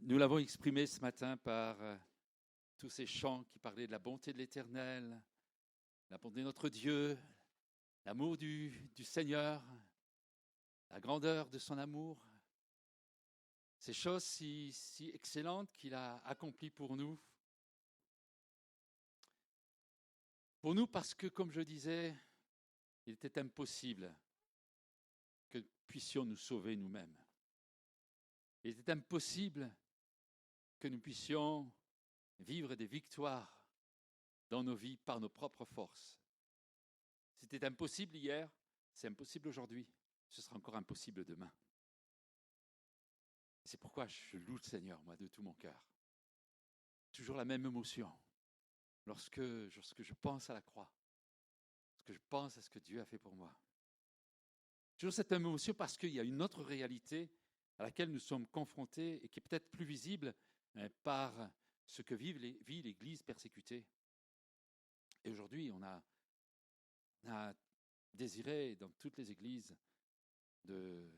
Nous l'avons exprimé ce matin par tous ces chants qui parlaient de la bonté de l'Éternel, la bonté de notre Dieu, l'amour du Seigneur, la grandeur de son amour. Ces choses si excellentes qu'il a accomplies pour nous. Pour nous parce que, comme je disais, il était impossible que nous puissions nous sauver nous-mêmes. Il était impossible que nous puissions vivre des victoires dans nos vies par nos propres forces. C'était impossible hier, c'est impossible aujourd'hui, ce sera encore impossible demain. C'est pourquoi je loue le Seigneur, moi, de tout mon cœur. Toujours la même émotion lorsque je pense à la croix, lorsque je pense à ce que Dieu a fait pour moi. Toujours cette même émotion parce qu'il y a une autre réalité à laquelle nous sommes confrontés et qui est peut-être plus visible par ce que vit l'Église persécutée. Et aujourd'hui, on a désiré dans toutes les églises de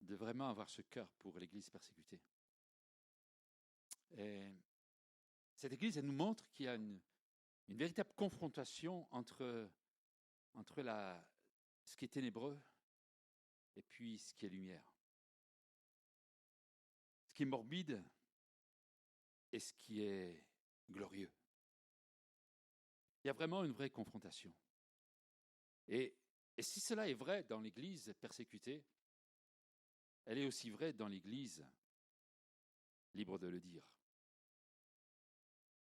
vraiment avoir ce cœur pour l'Église persécutée. Et cette Église, elle nous montre qu'il y a une véritable confrontation entre ce qui est ténébreux et puis ce qui est lumière. Ce qui est morbide et ce qui est glorieux. Il y a vraiment une vraie confrontation. Et si cela est vrai dans l'Église persécutée, elle est aussi vraie dans l'Église libre de le dire.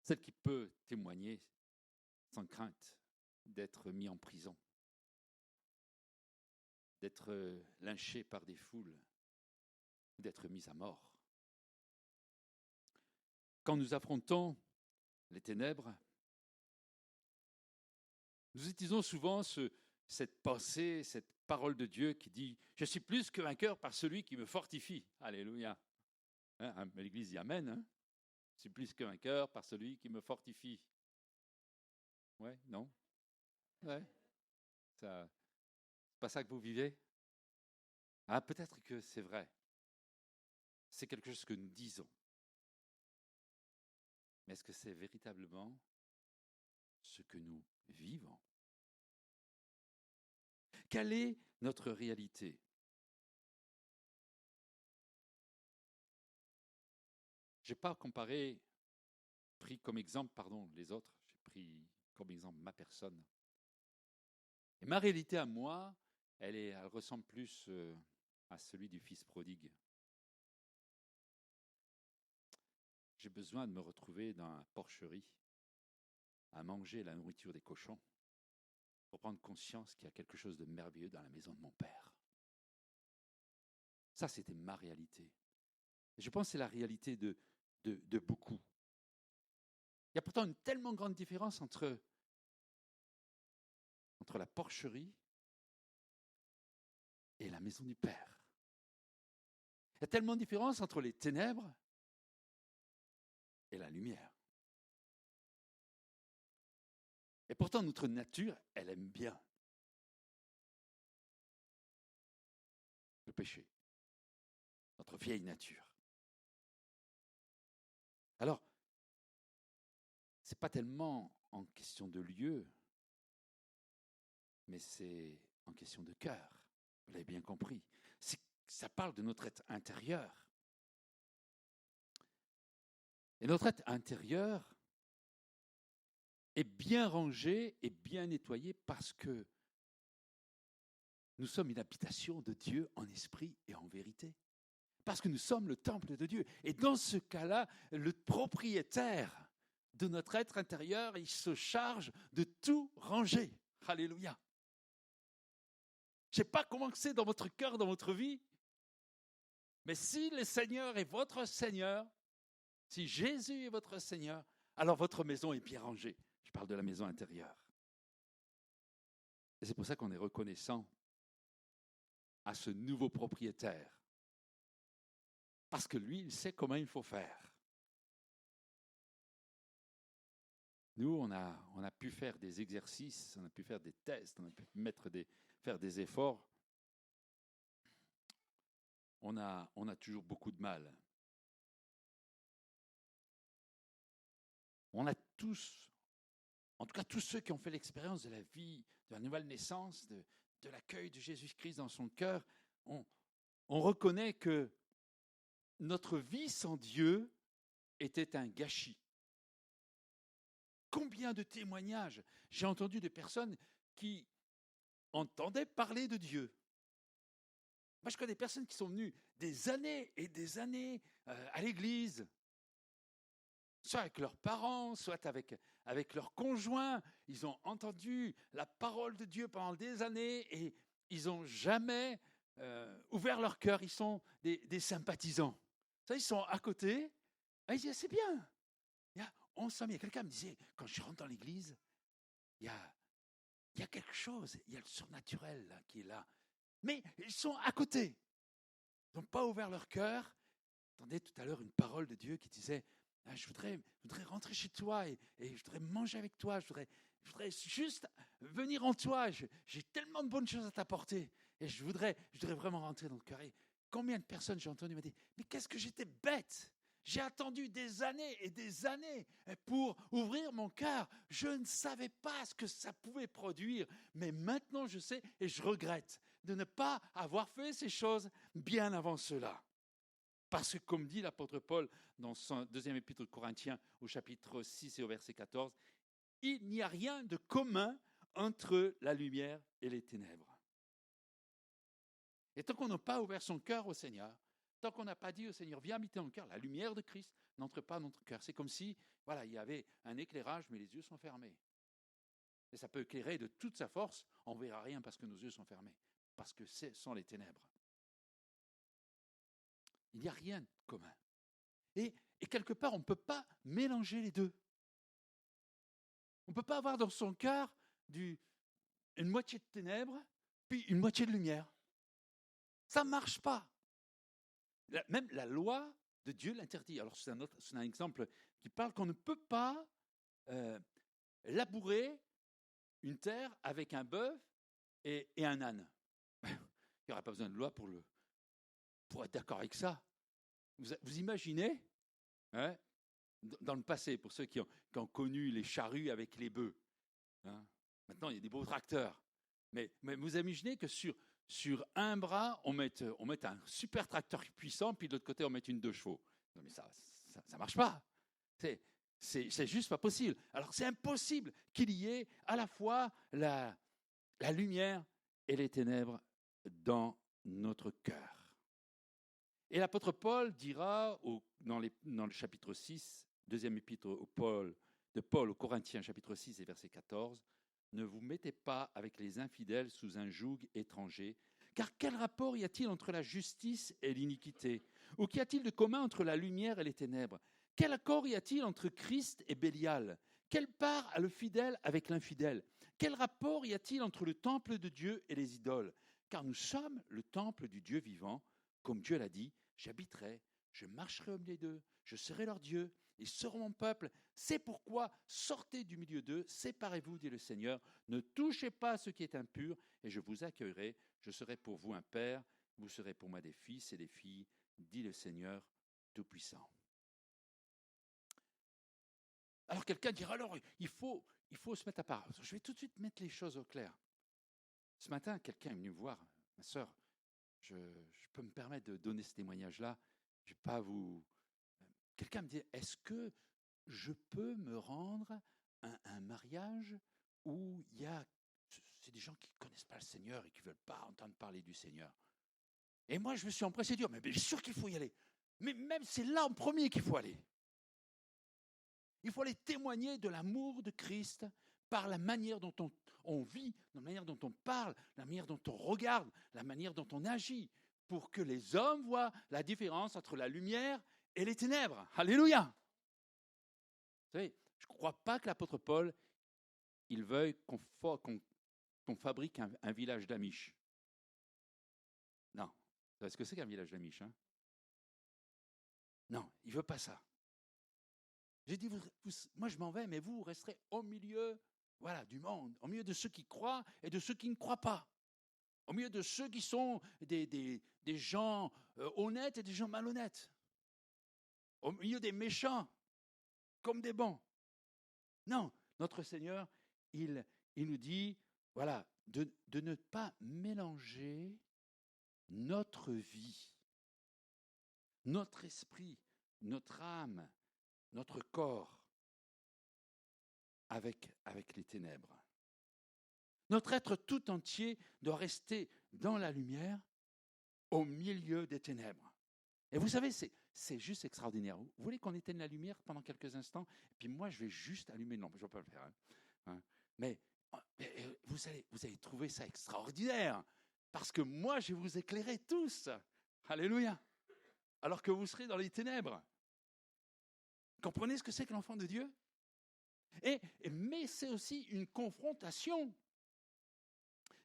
Celle qui peut témoigner sans crainte d'être mis en prison, d'être lynché par des foules, d'être mis à mort. Quand nous affrontons les ténèbres, nous utilisons souvent cette pensée, cette parole de Dieu qui dit « Je suis plus que vainqueur par celui qui me fortifie ». Alléluia. Hein, l'Église dit Amen. Hein? Je suis plus que vainqueur par celui qui me fortifie. Ouais, non? Ouais. C'est pas ça que vous vivez? Ah, peut-être que c'est vrai. C'est quelque chose que nous disons. Mais est-ce que c'est véritablement ce que nous vivons? Quelle est notre réalité? Je n'ai pas pris comme exemple, les autres, j'ai pris comme exemple ma personne. Et ma réalité à moi, elle ressemble plus à celui du fils prodigue. J'ai besoin de me retrouver dans la porcherie, à manger la nourriture des cochons, pour prendre conscience qu'il y a quelque chose de merveilleux dans la maison de mon père. Ça, c'était ma réalité. Et je pense que c'est la réalité de beaucoup. Il y a pourtant une tellement grande différence entre la porcherie et la maison du Père. Il y a tellement de différence entre les ténèbres et la lumière. Et pourtant, notre nature, elle aime bien le péché, notre vieille nature. Alors, ce n'est pas tellement en question de lieu, mais c'est en question de cœur. Vous l'avez bien compris. Ça parle de notre être intérieur. Et notre être intérieur est bien rangé et bien nettoyé parce que nous sommes une habitation de Dieu en esprit et en vérité. Parce que nous sommes le temple de Dieu. Et dans ce cas-là, le propriétaire de notre être intérieur, il se charge de tout ranger. Alléluia. Je ne sais pas comment c'est dans votre cœur, dans votre vie, mais si le Seigneur est votre Seigneur, si Jésus est votre Seigneur, alors votre maison est bien rangée. Je parle de la maison intérieure. Et c'est pour ça qu'on est reconnaissant à ce nouveau propriétaire. Parce que lui, il sait comment il faut faire. Nous, on a pu faire des exercices, on a pu faire des tests, on a pu faire des efforts. On a toujours beaucoup de mal on a tous, en tout cas tous ceux qui ont fait l'expérience de la vie, de la nouvelle naissance, de l'accueil de Jésus-Christ dans son cœur, on reconnaît que notre vie sans Dieu était un gâchis. Combien de témoignages j'ai entendu de personnes qui entendaient parler de Dieu. Moi, je connais des personnes qui sont venues des années et des années à l'église, soit avec leurs parents, soit avec leurs conjoints. Ils ont entendu la parole de Dieu pendant des années et ils n'ont jamais ouvert leur cœur. Ils sont des sympathisants. Ça, ils sont à côté. Et ils disent, c'est bien. Il y a quelqu'un me disait, quand je rentre dans l'église, il y a quelque chose, il y a le surnaturel là, qui est là. Mais ils sont à côté. Ils n'ont pas ouvert leur cœur. J'entendais tout à l'heure une parole de Dieu qui disait, je voudrais rentrer chez toi et je voudrais manger avec toi, je voudrais juste venir en toi, j'ai tellement de bonnes choses à t'apporter et je voudrais vraiment rentrer dans le cœur. Et combien de personnes j'ai entendu me dire, mais qu'est-ce que j'étais bête! J'ai attendu des années et des années pour ouvrir mon cœur. Je ne savais pas ce que ça pouvait produire, mais maintenant je sais et je regrette de ne pas avoir fait ces choses bien avant cela. Parce que comme dit l'apôtre Paul dans son deuxième épître aux Corinthiens au chapitre 6 et au verset 14, il n'y a rien de commun entre la lumière et les ténèbres. Et tant qu'on n'a pas ouvert son cœur au Seigneur, tant qu'on n'a pas dit au Seigneur, viens habiter dans le cœur, la lumière de Christ n'entre pas dans notre cœur. C'est comme si, voilà, il y avait un éclairage, mais les yeux sont fermés. Et ça peut éclairer de toute sa force, on ne verra rien parce que nos yeux sont fermés, parce que ce sont les ténèbres. Il n'y a rien de commun. Et quelque part, on ne peut pas mélanger les deux. On ne peut pas avoir dans son cœur une moitié de ténèbres, puis une moitié de lumière. Ça ne marche pas. Même la loi de Dieu l'interdit. Alors c'est un exemple qui parle qu'on ne peut pas labourer une terre avec un bœuf et un âne. Il n'y aura pas besoin de loi pour être d'accord avec ça. Vous imaginez, hein, dans le passé, pour ceux qui ont connu les charrues avec les bœufs, hein, maintenant il y a des beaux tracteurs, mais vous imaginez que sur un bras, on met un super tracteur puissant, puis de l'autre côté, on met une 2 chevaux. Non, mais ça marche pas. C'est juste pas possible. Alors, c'est impossible qu'il y ait à la fois la lumière et les ténèbres dans notre cœur. Et l'apôtre Paul dira dans le chapitre 6, deuxième épître de Paul aux Corinthiens, chapitre 6 et verset 14, « Ne vous mettez pas avec les infidèles sous un joug étranger, car quel rapport y a-t-il entre la justice et l'iniquité? Ou qu'y a-t-il de commun entre la lumière et les ténèbres? Quel accord y a-t-il entre Christ et Bélial? Quelle part a le fidèle avec l'infidèle? Quel rapport y a-t-il entre le temple de Dieu et les idoles? Car nous sommes le temple du Dieu vivant, comme Dieu l'a dit, j'habiterai, je marcherai au milieu d'eux, je serai leur Dieu, ils seront mon peuple. C'est pourquoi sortez du milieu d'eux, séparez-vous, dit le Seigneur, ne touchez pas à ce qui est impur, et je vous accueillerai, je serai pour vous un père, vous serez pour moi des fils et des filles, dit le Seigneur Tout-Puissant. Alors quelqu'un dira, alors il faut se mettre à part. Je vais tout de suite mettre les choses au clair. Ce matin, quelqu'un est venu me voir, ma sœur, je peux me permettre de donner ce témoignage-là, je vais pas vous... Quelqu'un me dit, est-ce que je peux me rendre à un mariage où c'est des gens qui ne connaissent pas le Seigneur et qui ne veulent pas entendre parler du Seigneur? Et moi, je me suis empressé de dire, mais bien sûr qu'il faut y aller. Mais même c'est là en premier qu'il faut aller. Il faut aller témoigner de l'amour de Christ par la manière dont on vit, la manière dont on parle, la manière dont on regarde, la manière dont on agit, pour que les hommes voient la différence entre la lumière et les ténèbres. Alléluia! Vous savez, je ne crois pas que l'apôtre Paul, il veuille qu'on fabrique un village d'Amish. Non. Vous savez ce que c'est qu'un village d'Amish, hein? Non, il ne veut pas ça. J'ai dit, moi je m'en vais, mais vous resterez au milieu du monde, au milieu de ceux qui croient et de ceux qui ne croient pas. Au milieu de ceux qui sont des gens honnêtes et des gens malhonnêtes. Au milieu des méchants comme des bons. Non, notre Seigneur, il nous dit, voilà, de ne pas mélanger notre vie, notre esprit, notre âme, notre corps avec les ténèbres. Notre être tout entier doit rester dans la lumière, au milieu des ténèbres. Et vous savez, c'est juste extraordinaire. Vous voulez qu'on éteigne la lumière pendant quelques instants? Et puis moi, je vais juste allumer. Non, je ne vais pas le faire. Mais vous allez trouver ça extraordinaire. Parce que moi, je vais vous éclairer tous. Alléluia. Alors que vous serez dans les ténèbres. Comprenez ce que c'est que l'enfant de Dieu? Mais c'est aussi une confrontation.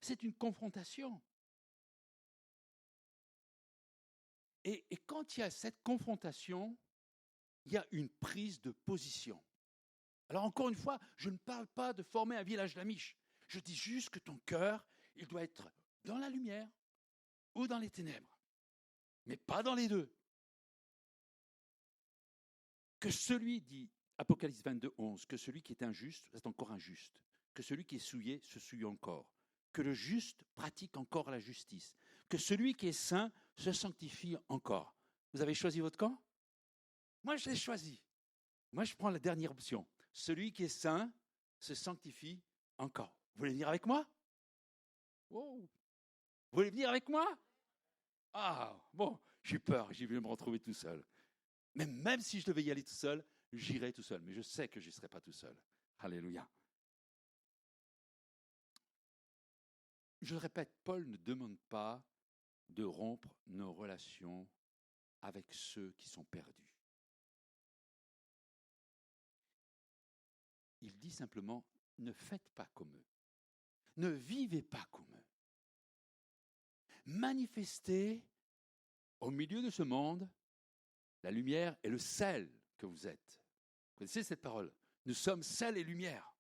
C'est une confrontation. Et quand il y a cette confrontation, il y a une prise de position. Alors encore une fois, je ne parle pas de former un village d'Amish. Je dis juste que ton cœur, il doit être dans la lumière ou dans les ténèbres. Mais pas dans les deux. Que celui, dit Apocalypse 22, 11, que celui qui est injuste reste encore injuste. Que celui qui est souillé se souille encore. Que le juste pratique encore la justice. Que celui qui est saint se sanctifie encore. Vous avez choisi votre camp? Moi, je l'ai choisi. Moi, je prends la dernière option. Celui qui est saint se sanctifie encore. Vous voulez venir avec moi? Oh. Vous voulez venir avec moi? Ah, bon, j'ai peur, j'y vais me retrouver tout seul. Mais même si je devais y aller tout seul, j'irai tout seul. Mais je sais que je n'y serai pas tout seul. Alléluia. Je le répète, Paul ne demande pas de rompre nos relations avec ceux qui sont perdus. Il dit simplement, ne faites pas comme eux. Ne vivez pas comme eux. Manifestez au milieu de ce monde la lumière et le sel que vous êtes. Vous connaissez cette parole? Nous sommes sel et lumière.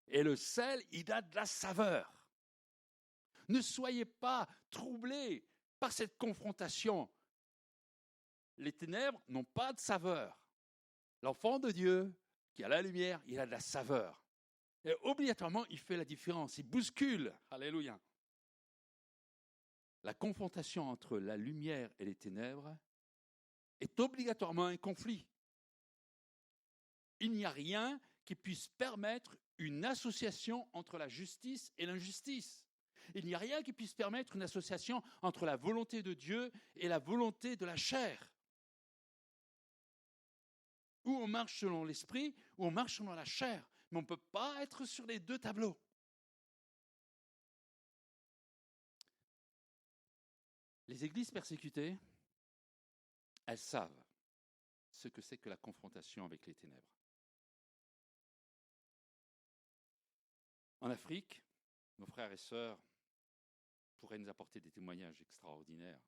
Et le sel, il a de la saveur. Ne soyez pas troublés par cette confrontation. Les ténèbres n'ont pas de saveur. L'enfant de Dieu, qui a la lumière, il a de la saveur. Et obligatoirement, il fait la différence. Il bouscule. Alléluia. La confrontation entre la lumière et les ténèbres est obligatoirement un conflit. Il n'y a rien qui puisse permettre une association entre la justice et l'injustice. Il n'y a rien qui puisse permettre une association entre la volonté de Dieu et la volonté de la chair. Ou on marche selon l'esprit, ou on marche selon la chair. Mais on ne peut pas être sur les deux tableaux. Les églises persécutées, elles savent ce que c'est que la confrontation avec les ténèbres. En Afrique, nos frères et sœurs pourraient nous apporter des témoignages extraordinaires.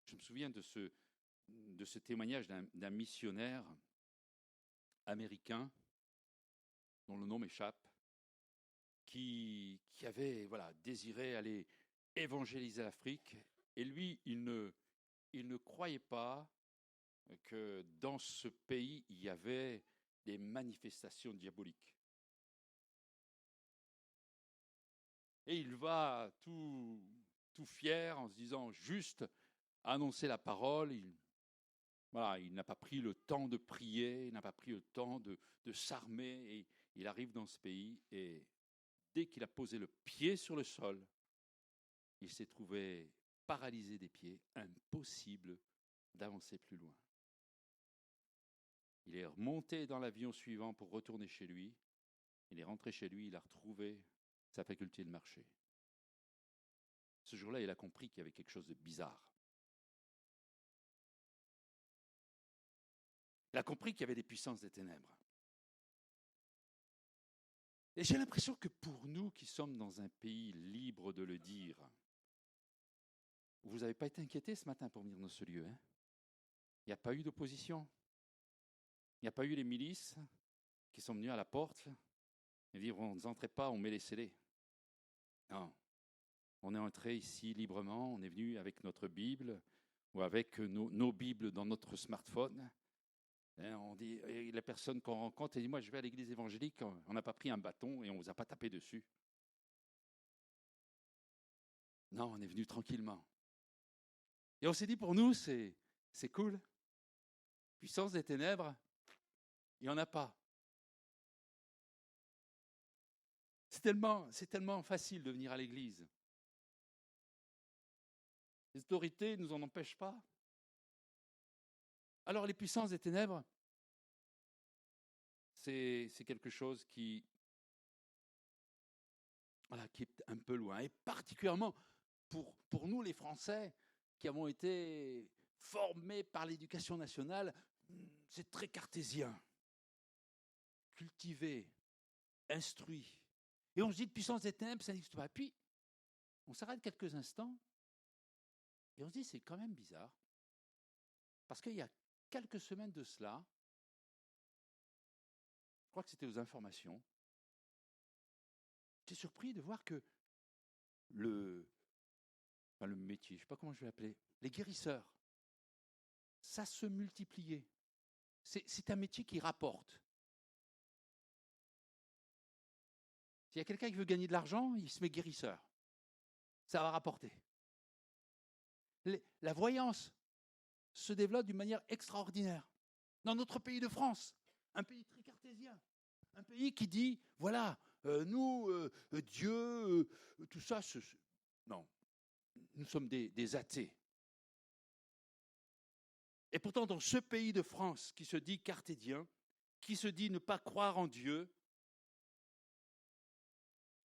Je me souviens de ce témoignage d'un missionnaire américain, dont le nom m'échappe, qui avait désiré aller évangéliser l'Afrique. Et lui, il ne croyait pas que dans ce pays, il y avait des manifestations diaboliques. Et il va tout fier en se disant juste annoncer la parole. Il n'a pas pris le temps de prier, il n'a pas pris le temps de s'armer. Et il arrive dans ce pays et dès qu'il a posé le pied sur le sol, il s'est trouvé paralysé des pieds, impossible d'avancer plus loin. Il est remonté dans l'avion suivant pour retourner chez lui. Il est rentré chez lui, il a retrouvé sa faculté de marcher. Ce jour-là, il a compris qu'il y avait quelque chose de bizarre. Il a compris qu'il y avait des puissances des ténèbres. Et j'ai l'impression que pour nous qui sommes dans un pays libre de le dire, vous n'avez pas été inquiétés ce matin pour venir dans ce lieu. Il n'y a pas eu d'opposition. Il n'y a pas eu les milices qui sont venues à la porte et dire on n'entrez pas, on met les scellés. Non. On est entré ici librement, on est venu avec notre Bible ou avec nos Bibles dans notre smartphone Hein, on dit, et les personnes qu'on rencontre, elles disent, moi je vais à l'église évangélique, on n'a pas pris un bâton et on ne vous a pas tapé dessus. Non, on est venu tranquillement. Et on s'est dit, pour nous, c'est cool. Puissance des ténèbres, il n'y en a pas. C'est tellement facile de venir à l'église. Les autorités ne nous en empêchent pas. Alors les puissances des ténèbres, c'est quelque chose qui est un peu loin. Et particulièrement pour nous les Français, qui avons été formés par l'éducation nationale, c'est très cartésien. Cultivé, instruit. Et on se dit de puissance des ténèbres, ça n'existe pas. Puis, on s'arrête quelques instants et on se dit, c'est quand même bizarre. Parce qu'il y a quelques semaines de cela, je crois que c'était aux informations, j'étais surpris de voir que le métier, je ne sais pas comment je vais l'appeler, les guérisseurs, ça se multipliait. C'est un métier qui rapporte. S'il y a quelqu'un qui veut gagner de l'argent, il se met guérisseur. Ça va rapporter. La voyance se développe d'une manière extraordinaire. Dans notre pays de France, un pays très cartésien, un pays qui dit, voilà, nous, Dieu, tout ça, non, nous sommes des athées. Et pourtant, dans ce pays de France qui se dit cartésien, qui se dit ne pas croire en Dieu,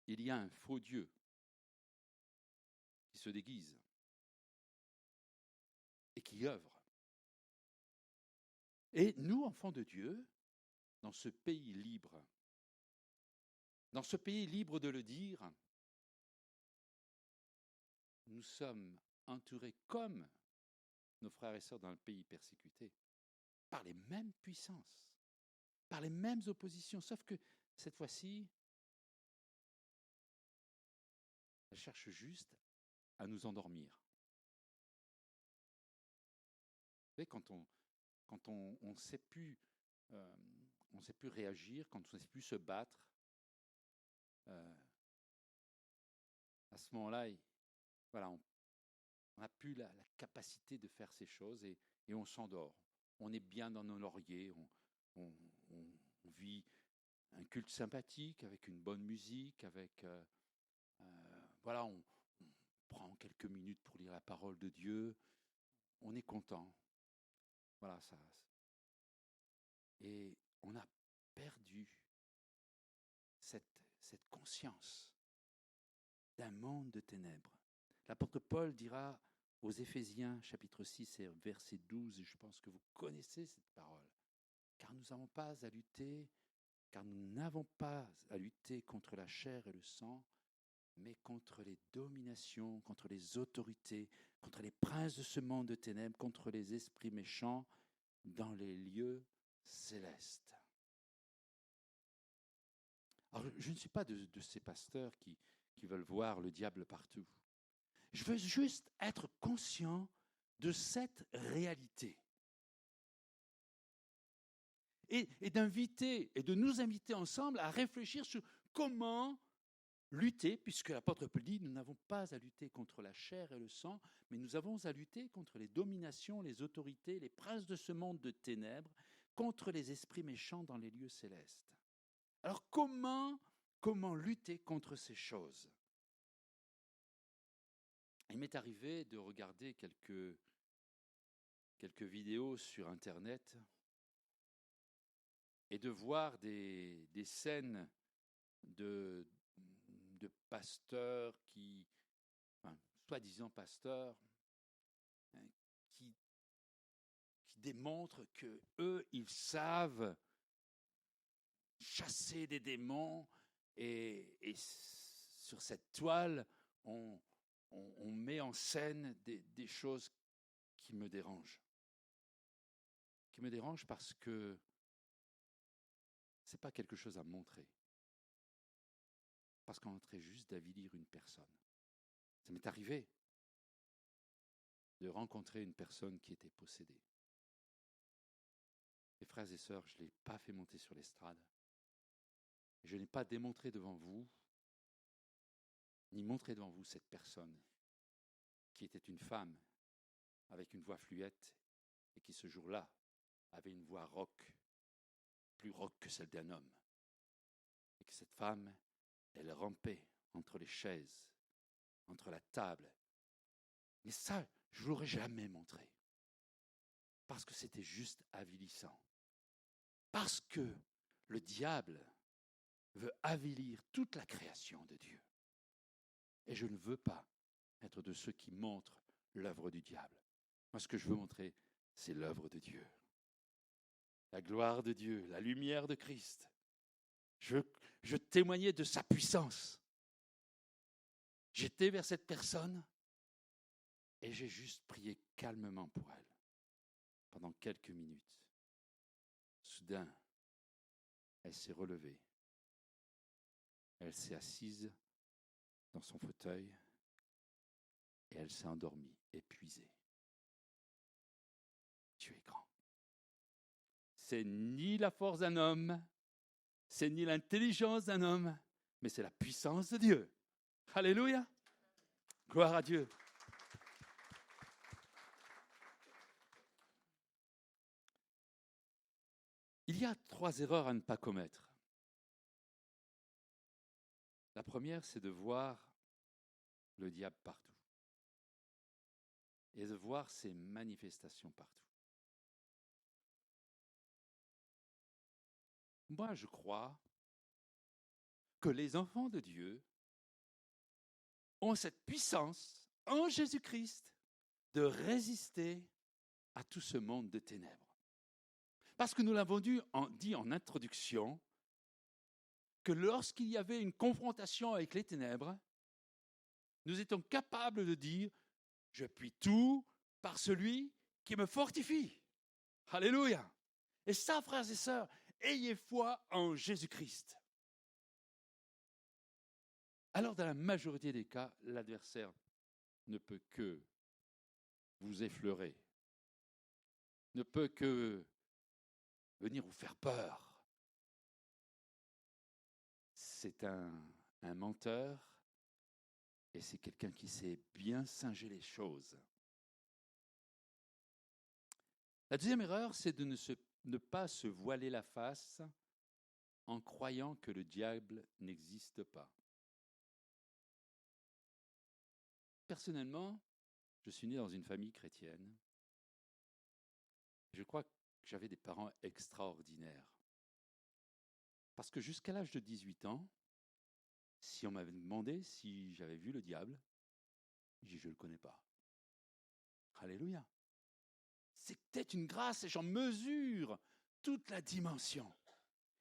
il y a un faux Dieu qui se déguise et qui œuvre. Et nous, enfants de Dieu, dans ce pays libre de le dire, nous sommes entourés comme nos frères et sœurs dans le pays persécuté par les mêmes puissances, par les mêmes oppositions, sauf que cette fois-ci, elles cherchent juste à nous endormir. Vous savez, quand on ne sait plus réagir, quand on ne sait plus se battre, à ce moment-là, voilà, on n'a plus la capacité de faire ces choses et on s'endort. On est bien dans nos lauriers, on vit un culte sympathique avec une bonne musique, avec voilà, on prend quelques minutes pour lire la parole de Dieu, on est content. Voilà, ça. Et on a perdu cette conscience d'un monde de ténèbres. L'apôtre Paul dira aux Éphésiens, chapitre 6 et verset 12, et je pense que vous connaissez cette parole, car nous n'avons pas à lutter contre la chair et le sang, mais contre les dominations, contre les autorités, contre les princes de ce monde de ténèbres, contre les esprits méchants dans les lieux célestes. Alors, je ne suis pas de ces pasteurs qui veulent voir le diable partout. Je veux juste être conscient de cette réalité. Et d'inviter, et de nous inviter ensemble à réfléchir sur comment lutter, puisque l'apôtre Paul dit, nous n'avons pas à lutter contre la chair et le sang, mais nous avons à lutter contre les dominations, les autorités, les princes de ce monde de ténèbres, contre les esprits méchants dans les lieux célestes. Alors comment lutter contre ces choses ? Il m'est arrivé de regarder quelques vidéos sur Internet et de voir des scènes de pasteurs soi-disant pasteurs, qui démontrent que eux, ils savent chasser des démons et sur cette toile, on met en scène des choses qui me dérangent. Qui me dérangent parce que ce n'est pas quelque chose à montrer. Parce qu'on est en train juste d'avilir une personne. Ça m'est arrivé de rencontrer une personne qui était possédée. Mes frères et sœurs, je ne l'ai pas fait monter sur l'estrade. Je n'ai pas démontré devant vous, ni montré devant vous cette personne qui était une femme avec une voix fluette et qui ce jour-là avait une voix rauque, plus rauque que celle d'un homme. Et que cette femme, elle rampait entre les chaises, entre la table. Mais ça, je ne l'aurais jamais montré. Parce que c'était juste avilissant. Parce que le diable veut avilir toute la création de Dieu. Et je ne veux pas être de ceux qui montrent l'œuvre du diable. Moi, ce que je veux montrer, c'est l'œuvre de Dieu. La gloire de Dieu, la lumière de Christ. Je témoignais de sa puissance. J'étais vers cette personne et j'ai juste prié calmement pour elle pendant quelques minutes. Soudain, elle s'est relevée. Elle s'est assise dans son fauteuil et elle s'est endormie, épuisée. Dieu est grand. C'est ni la force d'un homme, c'est ni l'intelligence d'un homme, mais c'est la puissance de Dieu. Alléluia. Gloire à Dieu. Il y a 3 erreurs à ne pas commettre. La première, c'est de voir le diable partout et de voir ses manifestations partout. Moi, je crois que les enfants de Dieu ont cette puissance en Jésus-Christ de résister à tout ce monde de ténèbres. Parce que nous l'avons dit en introduction, que lorsqu'il y avait une confrontation avec les ténèbres, nous étions capables de dire « Je puis tout par celui qui me fortifie ». Alléluia. Et ça, frères et sœurs, ayez foi en Jésus-Christ. Alors, dans la majorité des cas, l'adversaire ne peut que vous effleurer, ne peut que venir vous faire peur. C'est un menteur et c'est quelqu'un qui sait bien singer les choses. La deuxième erreur, c'est de ne pas se voiler la face en croyant que le diable n'existe pas. Personnellement, je suis né dans une famille chrétienne. Je crois que j'avais des parents extraordinaires. Parce que jusqu'à l'âge de 18 ans, si on m'avait demandé si j'avais vu le diable, j'ai dit je ne le connais pas. Alléluia. C'était une grâce et j'en mesure toute la dimension.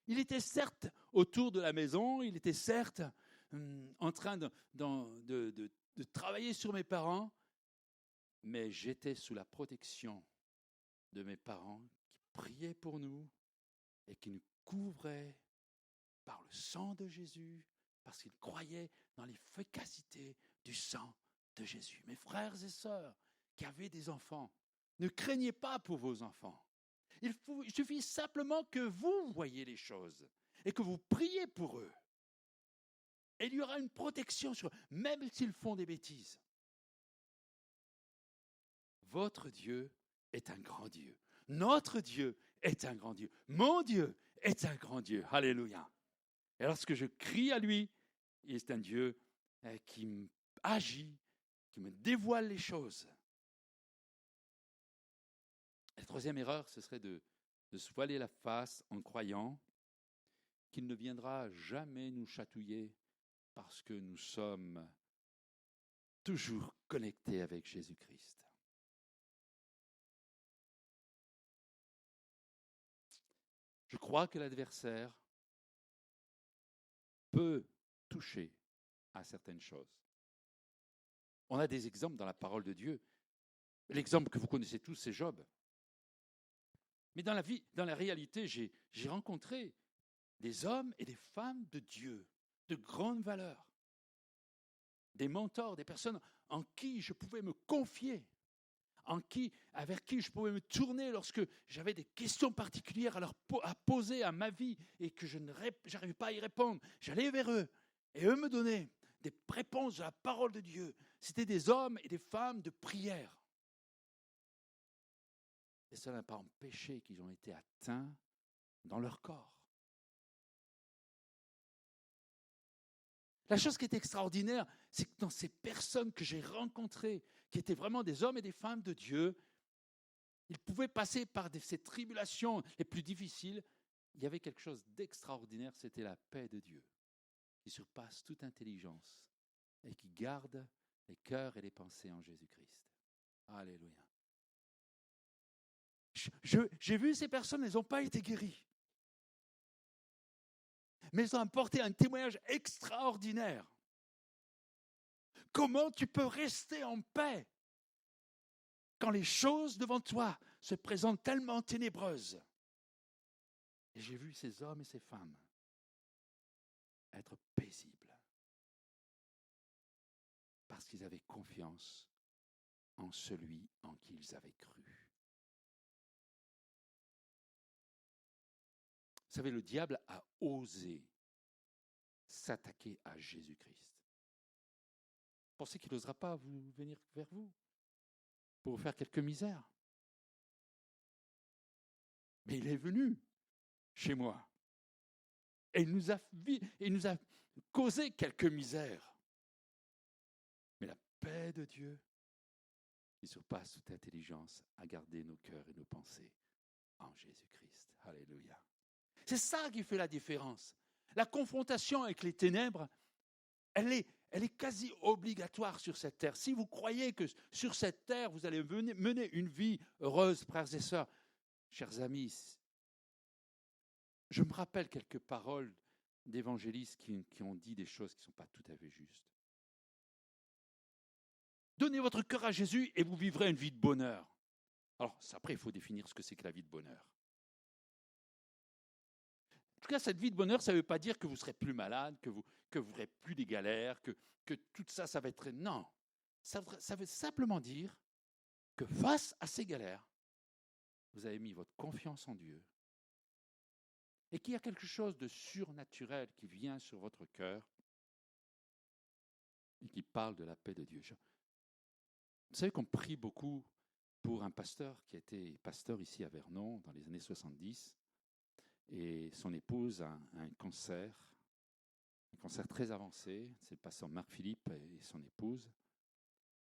Il était certes autour de la maison, il était certes en train de travailler sur mes parents, mais j'étais sous la protection de mes parents qui priaient pour nous et qui nous couvraient par le sang de Jésus, parce qu'ils croyaient dans l'efficacité du sang de Jésus. Mes frères et sœurs qui avaient des enfants, ne craignez pas pour vos enfants. Il suffit simplement que vous voyez les choses et que vous priez pour eux. Et il y aura une protection sur eux, même s'ils font des bêtises. Votre Dieu est un grand Dieu. Notre Dieu est un grand Dieu. Mon Dieu est un grand Dieu. Alléluia. Et lorsque je crie à lui, il est un Dieu qui agit, qui me dévoile les choses. La troisième erreur, ce serait de se voiler la face en croyant qu'il ne viendra jamais nous chatouiller parce que nous sommes toujours connectés avec Jésus-Christ. Je crois que l'adversaire peut toucher à certaines choses. On a des exemples dans la parole de Dieu. L'exemple que vous connaissez tous, c'est Job. Mais dans la vie, dans la réalité, j'ai rencontré des hommes et des femmes de Dieu, de grande valeur, des mentors, des personnes en qui je pouvais me confier, vers qui je pouvais me tourner lorsque j'avais des questions particulières à poser à ma vie et que je n'arrivais pas à y répondre. J'allais vers eux et eux me donnaient des réponses à la parole de Dieu. C'était des hommes et des femmes de prière. Et cela n'a pas empêché qu'ils ont été atteints dans leur corps. La chose qui est extraordinaire, c'est que dans ces personnes que j'ai rencontrées, qui étaient vraiment des hommes et des femmes de Dieu, ils pouvaient passer par ces tribulations les plus difficiles. Il y avait quelque chose d'extraordinaire, c'était la paix de Dieu, qui surpasse toute intelligence et qui garde les cœurs et les pensées en Jésus-Christ. Alléluia. J'ai vu ces personnes, elles n'ont pas été guéries. Mais elles ont apporté un témoignage extraordinaire. Comment tu peux rester en paix quand les choses devant toi se présentent tellement ténébreuses? Et j'ai vu ces hommes et ces femmes être paisibles parce qu'ils avaient confiance en celui en qui ils avaient cru. Vous savez, le diable a osé s'attaquer à Jésus-Christ. Vous pensez qu'il n'osera pas venir vers vous pour vous faire quelques misères? Mais il est venu chez moi et il nous a causé quelques misères. Mais la paix de Dieu, qui surpasse toute intelligence, a gardé nos cœurs et nos pensées en Jésus-Christ. Alléluia. C'est ça qui fait la différence. La confrontation avec les ténèbres, elle est quasi obligatoire sur cette terre. Si vous croyez que sur cette terre, vous allez mener une vie heureuse, frères et sœurs, chers amis, je me rappelle quelques paroles d'évangélistes qui ont dit des choses qui ne sont pas tout à fait justes. Donnez votre cœur à Jésus et vous vivrez une vie de bonheur. Alors, après, il faut définir ce que c'est que la vie de bonheur. En tout cas, cette vie de bonheur, ça ne veut pas dire que vous serez plus malade, que vous n'aurez plus des galères, que tout ça, ça va être... Non, ça veut simplement dire que face à ces galères, vous avez mis votre confiance en Dieu et qu'il y a quelque chose de surnaturel qui vient sur votre cœur et qui parle de la paix de Dieu. Vous savez qu'on prie beaucoup pour un pasteur qui était pasteur ici à Vernon dans les années 70. Et son épouse a un cancer très avancé. C'est le pasteur Marc-Philippe et son épouse.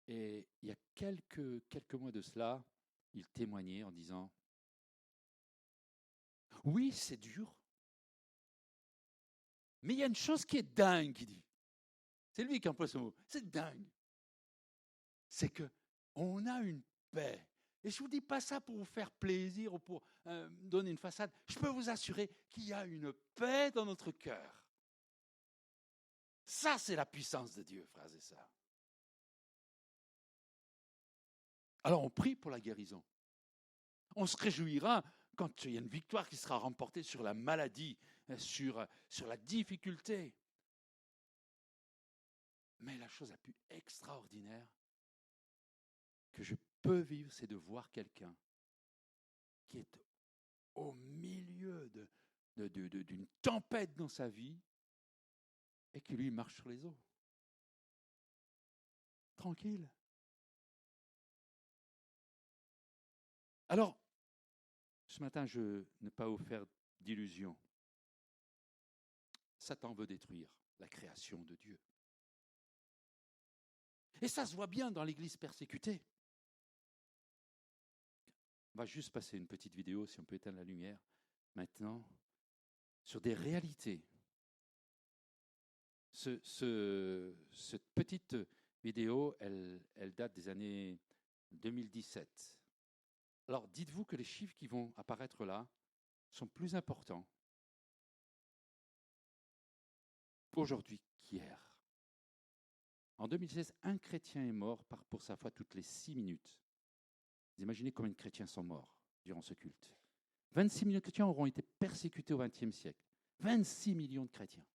Et il y a quelques mois de cela, il témoignait en disant « Oui, c'est dur, mais il y a une chose qui est dingue, il dit. » C'est lui qui emploie ce mot. C'est dingue. C'est qu'on a une paix. Et je ne vous dis pas ça pour vous faire plaisir ou pour donner une façade. Je peux vous assurer qu'il y a une paix dans notre cœur. Ça, c'est la puissance de Dieu, frères et sœurs. Alors, on prie pour la guérison. On se réjouira quand il y a une victoire qui sera remportée sur la maladie, sur la difficulté. Mais la chose la plus extraordinaire que je peux vivre, c'est de voir quelqu'un qui est au milieu d'une tempête dans sa vie et qui, lui, marche sur les eaux. Tranquille. Alors, ce matin, je ne veux pas vous faire d'illusions. Satan veut détruire la création de Dieu. Et ça se voit bien dans l'Église persécutée. On va juste passer une petite vidéo, si on peut éteindre la lumière, maintenant, sur des réalités. Cette petite vidéo, elle date des années 2017. Alors, dites-vous que les chiffres qui vont apparaître là sont plus importants aujourd'hui qu'hier. En 2016, un chrétien est mort pour sa foi toutes les 6 minutes. Vous imaginez combien de chrétiens sont morts durant ce culte. 26 millions de chrétiens auront été persécutés au XXe siècle. 26 millions de chrétiens.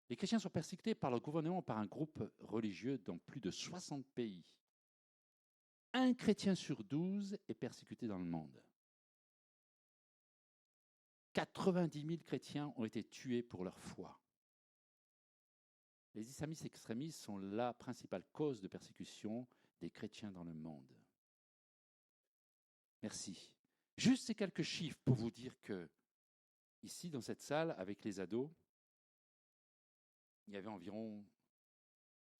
Les chrétiens sont persécutés par le gouvernement, par un groupe religieux dans plus de 60 pays. Un chrétien sur 12 est persécuté dans le monde. 90 000 chrétiens ont été tués pour leur foi. Les islamistes extrémistes sont la principale cause de persécution des chrétiens dans le monde. Merci. Juste ces quelques chiffres pour vous dire que, ici, dans cette salle, avec les ados, il y avait environ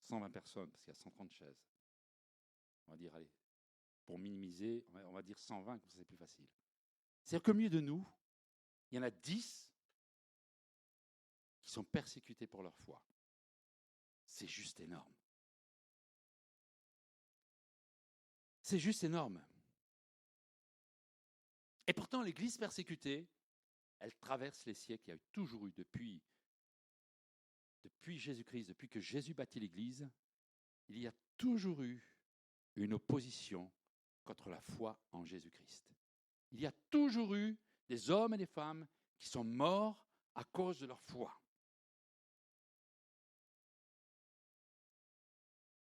120 personnes, parce qu'il y a 130 chaises. On va dire, allez, pour minimiser, on va dire 120, comme ça c'est plus facile. C'est-à-dire qu'au milieu de nous, il y en a 10 qui sont persécutés pour leur foi. C'est juste énorme. C'est juste énorme. Et pourtant, l'Église persécutée, elle traverse les siècles. Il y a toujours eu, depuis Jésus-Christ, depuis que Jésus bâtit l'Église, il y a toujours eu une opposition contre la foi en Jésus-Christ. Il y a toujours eu des hommes et des femmes qui sont morts à cause de leur foi.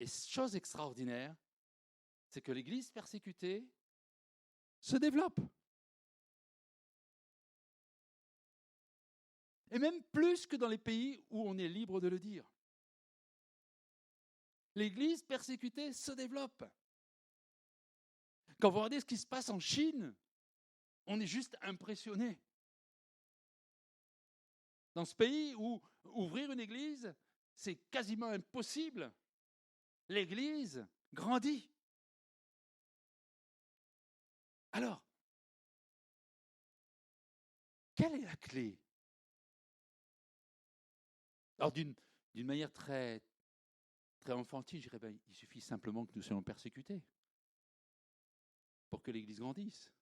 Et chose extraordinaire, c'est que l'Église persécutée se développe. Et même plus que dans les pays où on est libre de le dire. L'Église persécutée se développe. Quand vous regardez ce qui se passe en Chine, on est juste impressionné. Dans ce pays où ouvrir une église, c'est quasiment impossible, l'église grandit. Alors, quelle est la clé? Alors, d'une manière très, très enfantine, je dirais, ben, il suffit simplement que nous soyons persécutés pour que l'église grandisse.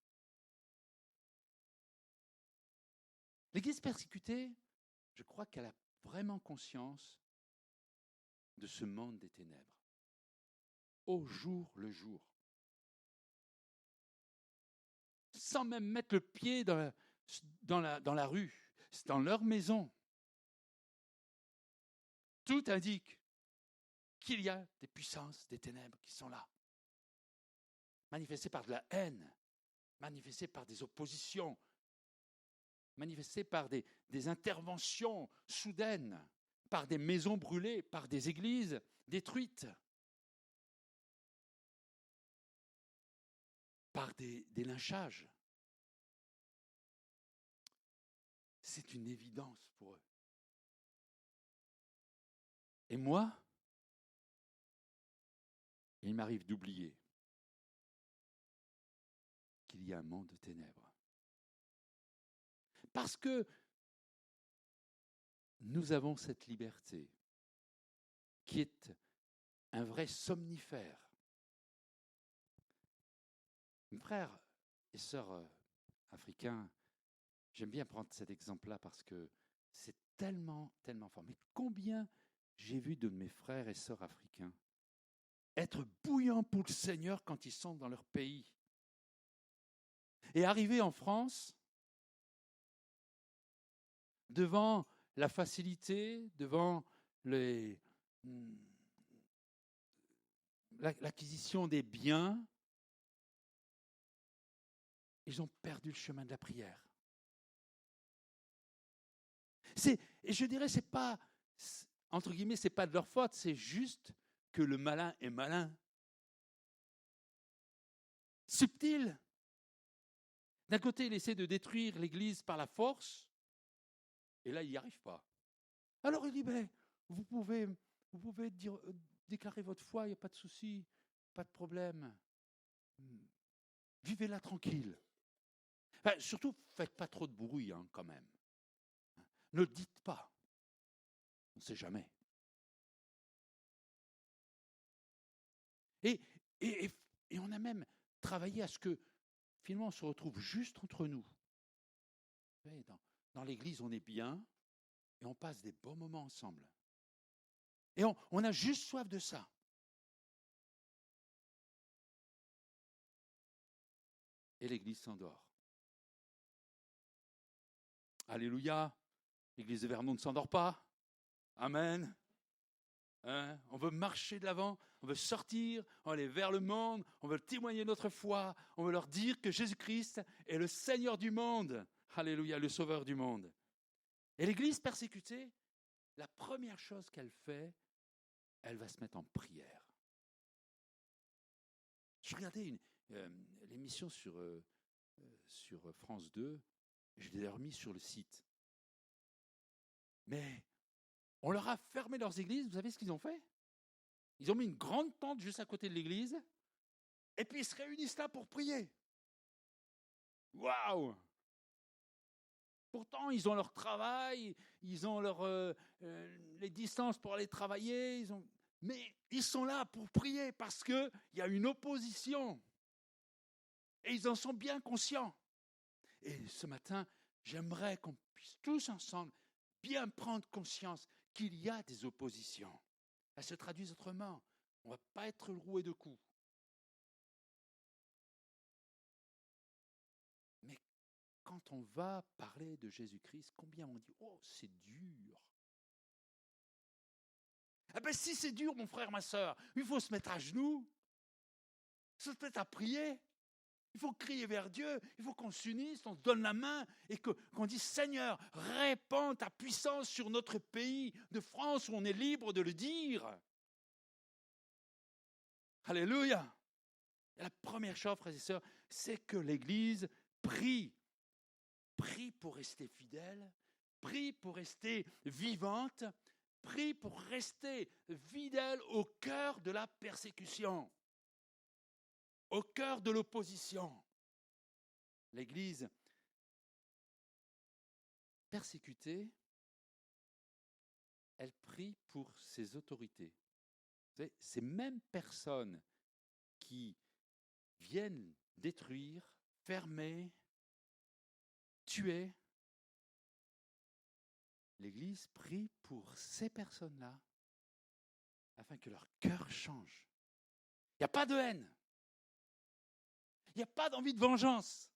L'église persécutée, je crois qu'elle a vraiment conscience de ce monde des ténèbres, au jour le jour. Sans même mettre le pied dans la rue, dans leur maison. Tout indique qu'il y a des puissances des ténèbres qui sont là, manifestées par de la haine, manifestées par des oppositions, manifestées par des interventions soudaines, par des maisons brûlées, par des églises détruites, par des lynchages. C'est une évidence pour eux. Et moi, il m'arrive d'oublier qu'il y a un monde de ténèbres. Parce que nous avons cette liberté qui est un vrai somnifère. Mes frères et sœurs africains, j'aime bien prendre cet exemple-là parce que c'est tellement, tellement fort. Mais combien j'ai vu de mes frères et sœurs africains être bouillants pour le Seigneur quand ils sont dans leur pays. Et arriver en France, devant la facilité, devant l'acquisition des biens, ils ont perdu le chemin de la prière. Et je dirais, c'est pas, entre guillemets, c'est pas de leur faute, c'est juste que le malin est malin. Subtil. D'un côté, il essaie de détruire l'Église par la force, et là, il n'y arrive pas. Alors il dit, ben, vous pouvez déclarer votre foi, il n'y a pas de souci, pas de problème. Vivez-la tranquille. Enfin, surtout, faites pas trop de bruit, hein, quand même. Ne le dites pas. On ne sait jamais. Et on a même travaillé à ce que, finalement, on se retrouve juste entre nous. Vous voyez, dans l'église, on est bien et on passe des bons moments ensemble. Et on a juste soif de ça. Et l'église s'endort. Alléluia. L'église de Vernon ne s'endort pas. Amen. Hein? On veut marcher de l'avant. on veut sortir, on veut aller vers le monde, on veut témoigner notre foi, on veut leur dire que Jésus-Christ est le Seigneur du monde. Alléluia, le Sauveur du monde. Et l'Église persécutée, la première chose qu'elle fait, elle va se mettre en prière. Je regardais l'émission sur France 2, je l'ai remis sur le site. Mais on leur a fermé leurs églises, vous savez ce qu'ils ont fait? Ils ont mis une grande tente juste à côté de l'église, et puis ils se réunissent là pour prier. Waouh! Pourtant, ils ont leur travail, ils ont les distances pour aller travailler, mais ils sont là pour prier parce qu'il y a une opposition. Et ils en sont bien conscients. Et ce matin, j'aimerais qu'on puisse tous ensemble bien prendre conscience qu'il y a des oppositions. Elles se traduisent autrement. On ne va pas être roué de coups. Mais quand on va parler de Jésus-Christ, combien on dit « Oh, c'est dur !» Eh bien, si c'est dur, mon frère, ma sœur, il faut se mettre à genoux, se mettre à prier. Il faut crier vers Dieu, il faut qu'on s'unisse, on se donne la main et qu'on dise « Seigneur, répands ta puissance sur notre pays de France où on est libre de le dire. » Alléluia. Et la première chose, frères et sœurs, c'est que l'Église prie. Prie pour rester fidèle, prie pour rester vivante, prie pour rester fidèle au cœur de la persécution. Au cœur de l'opposition. L'Église persécutée, elle prie pour ses autorités. Vous savez, ces mêmes personnes qui viennent détruire, fermer, tuer, l'Église prie pour ces personnes-là afin que leur cœur change. Il n'y a pas de haine. Il n'y a pas d'envie de vengeance.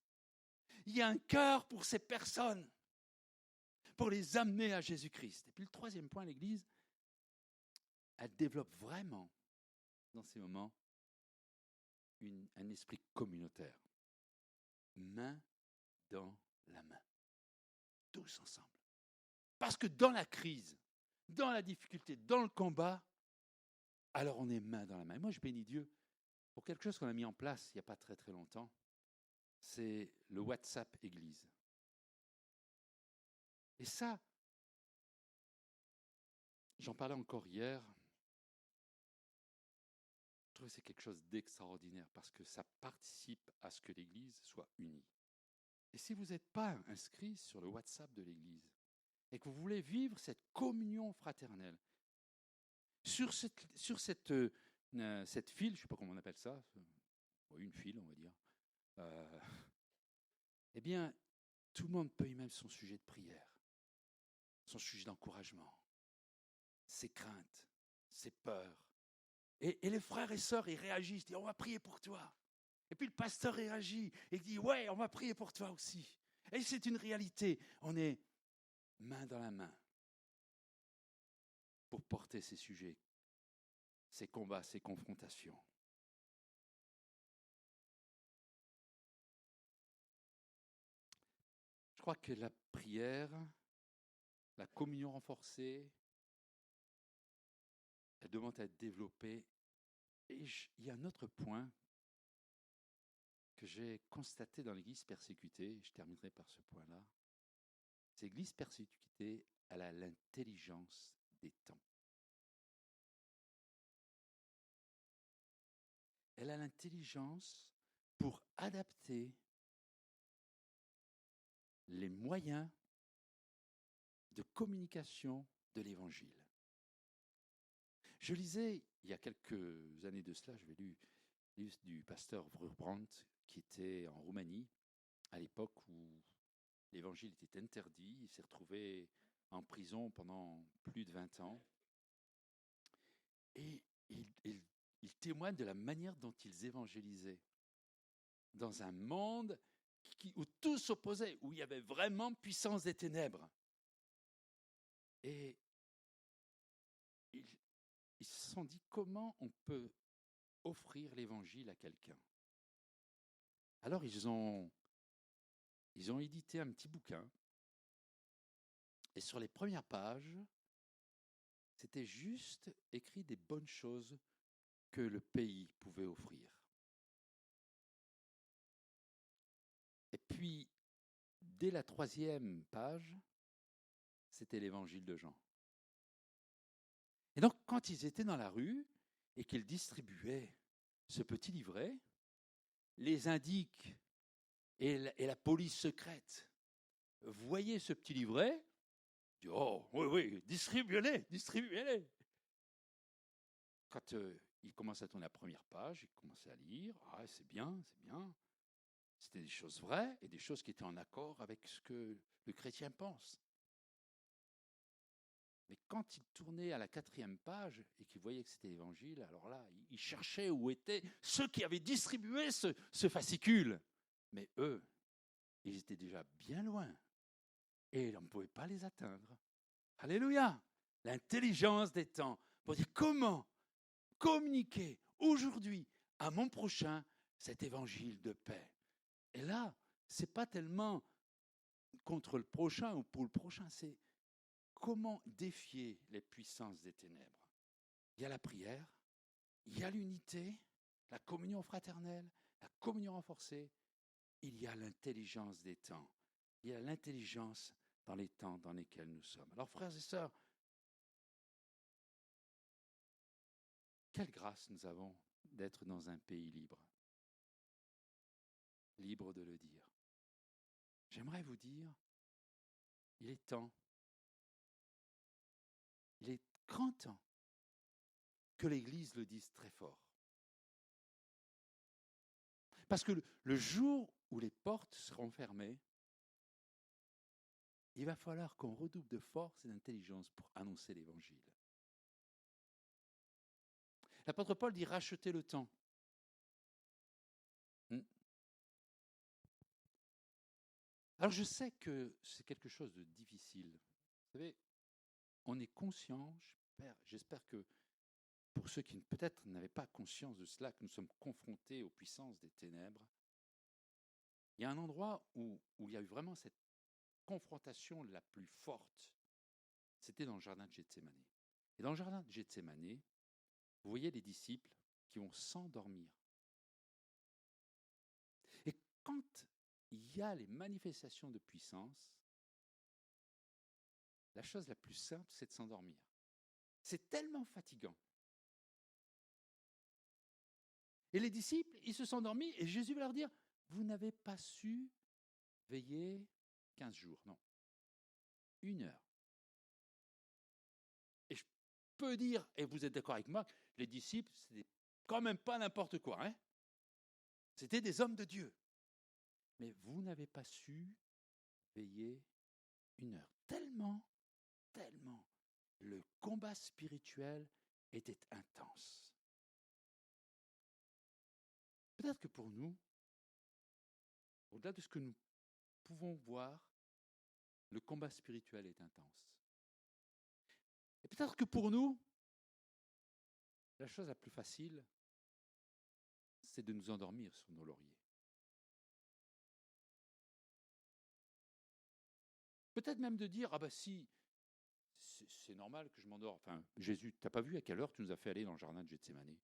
Il y a un cœur pour ces personnes, pour les amener à Jésus-Christ. Et puis le troisième point, l'Église, elle développe vraiment, dans ces moments, un esprit communautaire. Main dans la main. Tous ensemble. Parce que dans la crise, dans la difficulté, dans le combat, alors on est main dans la main. Et moi, je bénis Dieu pour quelque chose qu'on a mis en place il n'y a pas très très longtemps, c'est le WhatsApp Église. Et ça, j'en parlais encore hier, je trouve que c'est quelque chose d'extraordinaire parce que ça participe à ce que l'Église soit unie. Et si vous n'êtes pas inscrit sur le WhatsApp de l'Église et que vous voulez vivre cette communion fraternelle, sur cette file, je ne sais pas comment on appelle ça, une file on va dire, eh bien, tout le monde peut y mettre son sujet de prière, son sujet d'encouragement, ses craintes, ses peurs. Et les frères et sœurs, ils réagissent, ils disent, on va prier pour toi. Et puis le pasteur réagit et dit, ouais, on va prier pour toi aussi. Et c'est une réalité. On est main dans la main pour porter ces sujets, ces combats, ces confrontations. Je crois que la prière, la communion renforcée, elle demande à être développée. Et il y a un autre point que j'ai constaté dans l'Église persécutée, je terminerai par ce point-là, c'est l'Église persécutée, elle a l'intelligence des temps. Elle a l'intelligence pour adapter les moyens de communication de l'Évangile. Je lisais, il y a quelques années de cela, j'avais lu le livre du pasteur Wurmbrandt, qui était en Roumanie, à l'époque où l'Évangile était interdit. Il s'est retrouvé en prison pendant plus de 20 ans. Et il témoigne de la manière dont ils évangélisaient. Dans un monde où tout s'opposait, où il y avait vraiment puissance des ténèbres. Et ils se sont dit comment on peut offrir l'évangile à quelqu'un. Alors ils ont édité un petit bouquin, et sur les premières pages, c'était juste écrit des bonnes choses que le pays pouvait offrir. Et puis, dès la 3e page, c'était l'évangile de Jean. Et donc, quand ils étaient dans la rue et qu'ils distribuaient ce petit livret, les indiques et la police secrète voyaient ce petit livret, ils disaient, oh, oui, distribuez-les. Quand ils commençaient à tourner la première page, ils commençaient à lire, ah, c'est bien. C'était des choses vraies et des choses qui étaient en accord avec ce que le chrétien pense. Mais quand il tournait à la 4e page et qu'il voyait que c'était l'évangile, alors là, il cherchait où étaient ceux qui avaient distribué ce fascicule. Mais eux, ils étaient déjà bien loin et on ne pouvait pas les atteindre. Alléluia! L'intelligence des temps pour dire comment communiquer aujourd'hui à mon prochain cet évangile de paix. Et là, ce n'est pas tellement contre le prochain ou pour le prochain, c'est comment défier les puissances des ténèbres. Il y a la prière, il y a l'unité, la communion fraternelle, la communion renforcée, il y a l'intelligence des temps, il y a l'intelligence dans les temps dans lesquels nous sommes. Alors frères et sœurs, quelle grâce nous avons d'être dans un pays libre, libre de le dire. J'aimerais vous dire, il est temps, il est grand temps que l'Église le dise très fort. Parce que le jour où les portes seront fermées, il va falloir qu'on redouble de force et d'intelligence pour annoncer l'Évangile. L'apôtre Paul dit racheter le temps. Alors je sais que c'est quelque chose de difficile. Vous savez, on est conscient, j'espère que pour ceux qui peut-être n'avaient pas conscience de cela, que nous sommes confrontés aux puissances des ténèbres, il y a un endroit où il y a eu vraiment cette confrontation la plus forte, c'était dans le jardin de Gethsémani. Et dans le jardin de Gethsémani, vous voyez les disciples qui vont s'endormir. Et quand il y a les manifestations de puissance, la chose la plus simple, c'est de s'endormir. C'est tellement fatigant. Et les disciples, ils se sont endormis et Jésus va leur dire, vous n'avez pas su veiller 15 jours, non. 1 heure. Et je peux dire, et vous êtes d'accord avec moi, les disciples, c'était quand même pas n'importe quoi, hein. C'était des hommes de Dieu. Mais vous n'avez pas su veiller 1 heure. Tellement le combat spirituel était intense. Peut-être que pour nous, au-delà de ce que nous pouvons voir, le combat spirituel est intense. Et peut-être que pour nous, la chose la plus facile, c'est de nous endormir sur nos lauriers. Peut-être même de dire, ah ben si, c'est normal que je m'endors. Enfin, Jésus, tu n'as pas vu à quelle heure tu nous as fait aller dans le jardin de Gethsémani?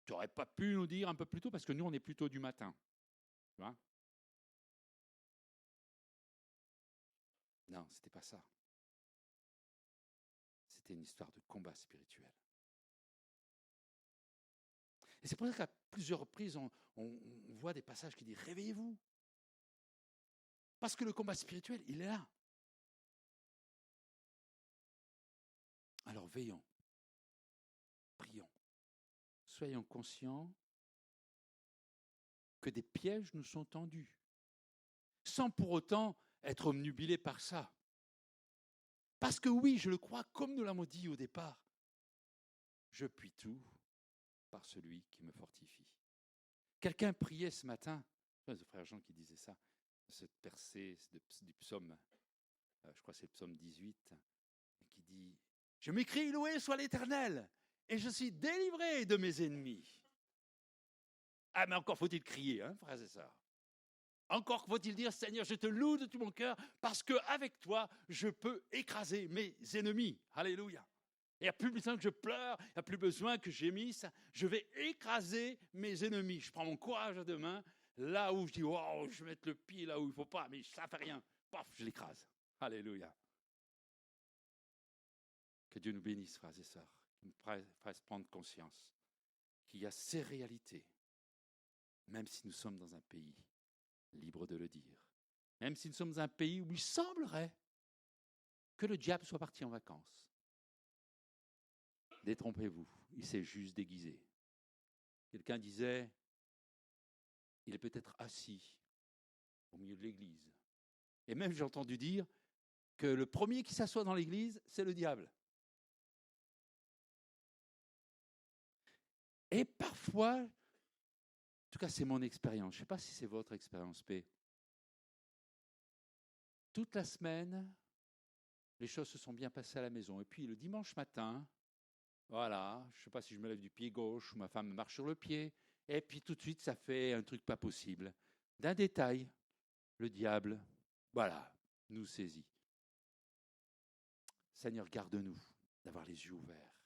Tu n'aurais pas pu nous dire un peu plus tôt, parce que nous, on est plutôt du matin. Tu vois? Non, ce n'était pas ça. C'était une histoire de combat spirituel. Et c'est pour ça qu'à plusieurs reprises, on voit des passages qui disent « Réveillez-vous ». Parce que le combat spirituel, il est là. Alors veillons, prions, soyons conscients que des pièges nous sont tendus, sans pour autant être omnubilés par ça. Parce que oui, je le crois, comme nous l'avons dit au départ, je puis tout par celui qui me fortifie. Quelqu'un priait ce matin, c'est le frère Jean qui disait ça, cette percée du psaume, je crois que c'est le psaume 18, qui dit « Je m'écris, loué soit l'Éternel, et je suis délivré de mes ennemis. Ah, mais encore faut-il crier, hein, frères et sœurs. Encore faut-il dire, Seigneur, je te loue de tout mon cœur, parce qu'avec toi, je peux écraser mes ennemis. Alléluia. Il n'y a plus besoin que je pleure, il n'y a plus besoin que j'émisse. Je vais écraser mes ennemis. Je prends mon courage à deux mains, là où je dis, wow, je vais mettre le pied là où il ne faut pas, mais ça ne fait rien. Paf, je l'écrase. Alléluia. Que Dieu nous bénisse, frères et sœurs, qu'il nous fasse prendre conscience qu'il y a ces réalités, même si nous sommes dans un pays libre de le dire, même si nous sommes dans un pays où il semblerait que le diable soit parti en vacances. Détrompez-vous, il s'est juste déguisé. Quelqu'un disait, il est peut-être assis au milieu de l'église. Et même j'ai entendu dire que le premier qui s'assoit dans l'église, c'est le diable. Et parfois, en tout cas c'est mon expérience, je ne sais pas si c'est votre expérience, mais toute la semaine, les choses se sont bien passées à la maison. Et puis le dimanche matin, voilà, je ne sais pas si je me lève du pied gauche ou ma femme marche sur le pied, et puis tout de suite ça fait un truc pas possible. D'un détail, le diable, voilà, nous saisit. Seigneur, garde-nous d'avoir les yeux ouverts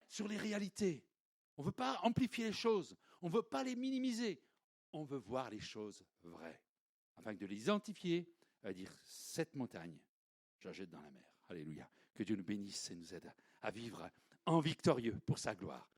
sur les réalités. On ne veut pas amplifier les choses, on ne veut pas les minimiser, on veut voir les choses vraies, afin de les identifier, à dire cette montagne, je la jette dans la mer. Alléluia. Que Dieu nous bénisse et nous aide à vivre en victorieux pour sa gloire.